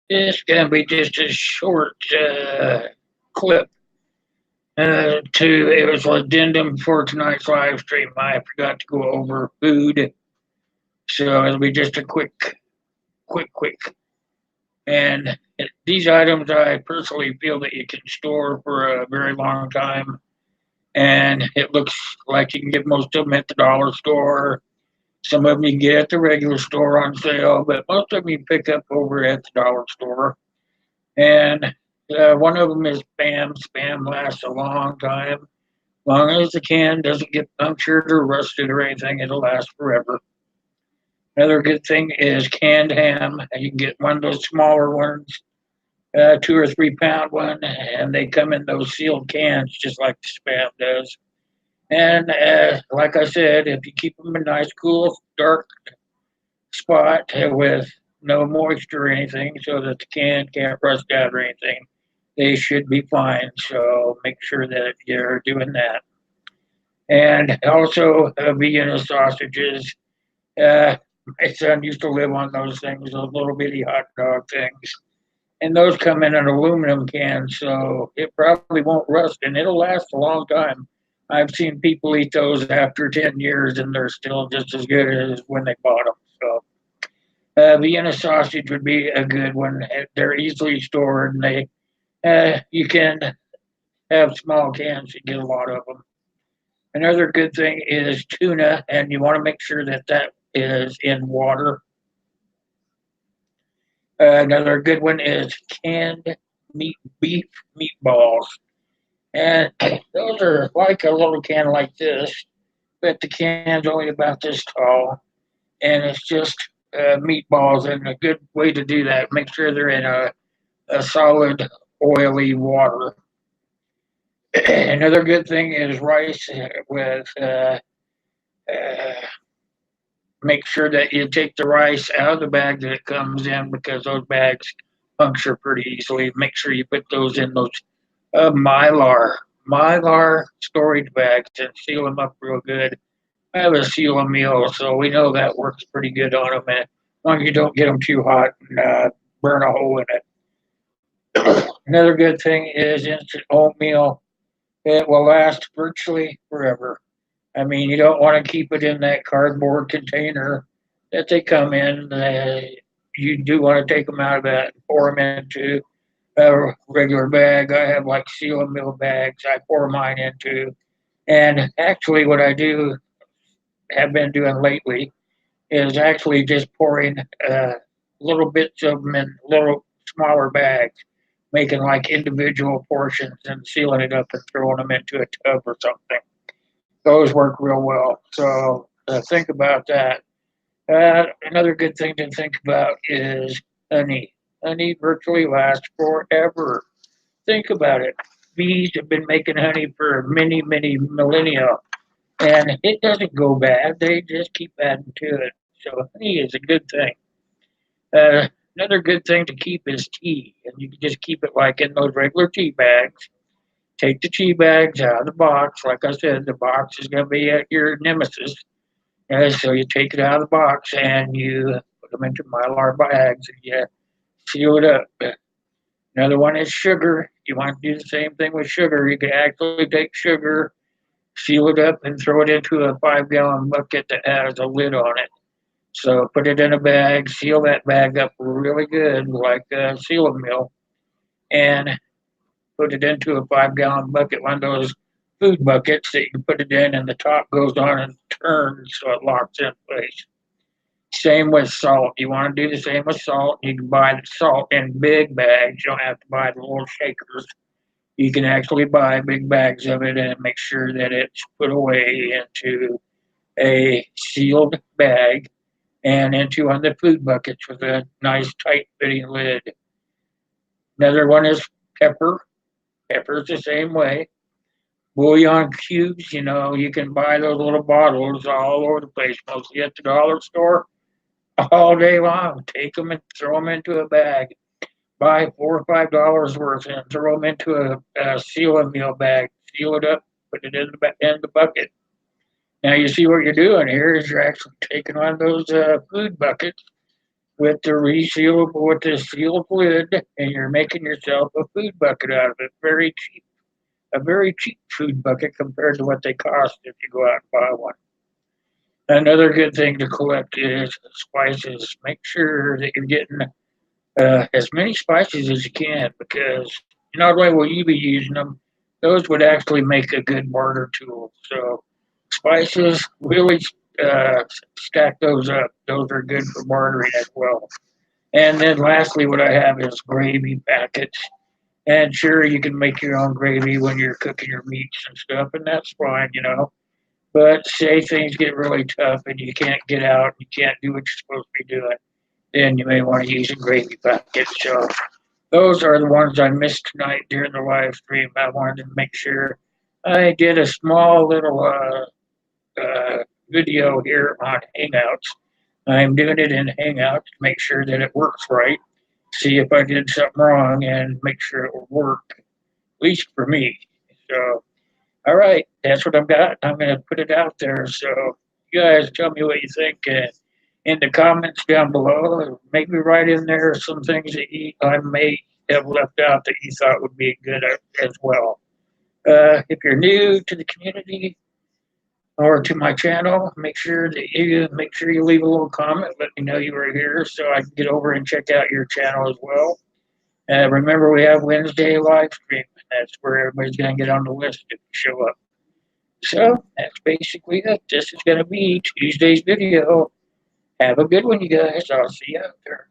It's going to be just a short clip to it was an addendum for tonight's live stream. I forgot to go over food, so it'll be just a quick. And these items, I personally feel that you can store for a very long time, and it looks like you can get most of them at the dollar store. Some of them you can get at the regular store on sale, but most of them you pick up over at the dollar store. And one of them is spam. Spam lasts a long time. As long as the can doesn't get punctured or rusted or anything, it'll last forever. Another good thing is canned ham. You can get one of those smaller ones, 2 or 3 pound one, and they come in those sealed cans just like the spam does. And like I said, if you keep them in a nice, cool, dark spot with no moisture or anything, so that the can can't rust out or anything, they should be fine. So make sure that you're doing that. And also, Vienna sausages. My son used to live on those things, those little bitty hot dog things. And those come in an aluminum can, so it probably won't rust and it'll last a long time. I've seen people eat those after 10 years and they're still just as good as when they bought them. So, Vienna sausage would be a good one. They're easily stored and you can have small cans, you get a lot of them. Another good thing is tuna, and you want to make sure that that is in water. Another good one is canned beef meatballs, and those are like a little can like this, but the can's only about this tall, and it's just meatballs. And a good way to do that, make sure they're in a solid, oily water. Another good thing is rice with uh, make sure that you take the rice out of the bag that it comes in because those bags puncture pretty easily. Make sure you put those in those mylar storage bags and seal them up real good. I have a seal a meal, so we know that works pretty good on them. And as long as you don't get them too hot and burn a hole in it. Another good thing is instant oatmeal. It will last virtually forever. I mean, you don't want to keep it in that cardboard container that they come in. You do want to take them out of that and pour them into a regular bag. I have like seal and mill bags. I pour mine into. And actually, what I do have been doing lately is actually just pouring little bits of them in little smaller bags, making like individual portions and sealing it up and throwing them into a tub or something. Those work real well. So think about that. Another good thing to think about is honey. Honey virtually lasts forever. Think about it. Bees have been making honey for many millennia, and it doesn't go bad. They just keep adding to it. So honey is a good thing. Another good thing to keep is tea, and you can just keep it like in those regular tea bags. Take the tea bags out of the box. Like I said, the box is going to be your nemesis. So you take it out of the box and you put them into mylar bags and you seal it up. Another one is sugar. You want to do the same thing with sugar. You can actually take sugar, seal it up, and throw it into a 5 gallon bucket that has a lid on it. So put it in a bag, seal that bag up really good, like a seal mill, and put it into a 5 gallon bucket, one of those food buckets that you can put it in, and the top goes on and turns so it locks in place. Same with salt. You want to do the same with salt. You can buy the salt in big bags. You don't have to buy the little shakers. You can actually buy big bags of it and make sure that it's put away into a sealed bag and into one of the food buckets with a nice tight fitting lid. Another one is pepper. Pepper's the same way. Bouillon cubes, you can buy those little bottles all over the place, mostly at the dollar store all day long. Take them and throw them into a bag. Buy $4 or $5 worth and throw them into a seal meal bag. Seal it up, put it in the bucket. Now you see what you're doing here is you're actually taking one of those food buckets, with the resealable, with the sealable lid, and you're making yourself a food bucket out of it. Very cheap, a very cheap food bucket compared to what they cost if you go out and buy one. Another good thing to collect is spices. Make sure that you're getting as many spices as you can because not only will you be using them, those would actually make a good barter tool. So spices, really uh, stack those up. Those are good for bartering as well. And then lastly, what I have is gravy packets. And sure, you can make your own gravy when you're cooking your meats and stuff, and that's fine, you know. But say things get really tough and you can't get out, you can't do what you're supposed to be doing, then you may want to use a gravy packet. So those are the ones I missed tonight during the live stream. I wanted to make sure I did a small little video here on Hangouts. I'm doing it in Hangouts to make sure that it works right, see if I did something wrong, and make sure it will work, at least for me. So, all right, that's what I've got. I'm going to put it out there. So, you guys tell me what you think in the comments down below. Maybe write in there some things that I may have left out that you thought would be good as well. If you're new to the community, or to my channel, make sure you leave a little comment. Let me know you were here so I can get over and check out your channel as well. Remember, we have Wednesday live stream. That's where everybody's going to get on the list if you show up. So that's basically it. This is going to be Tuesday's video. Have a good one, you guys. I'll see you out there.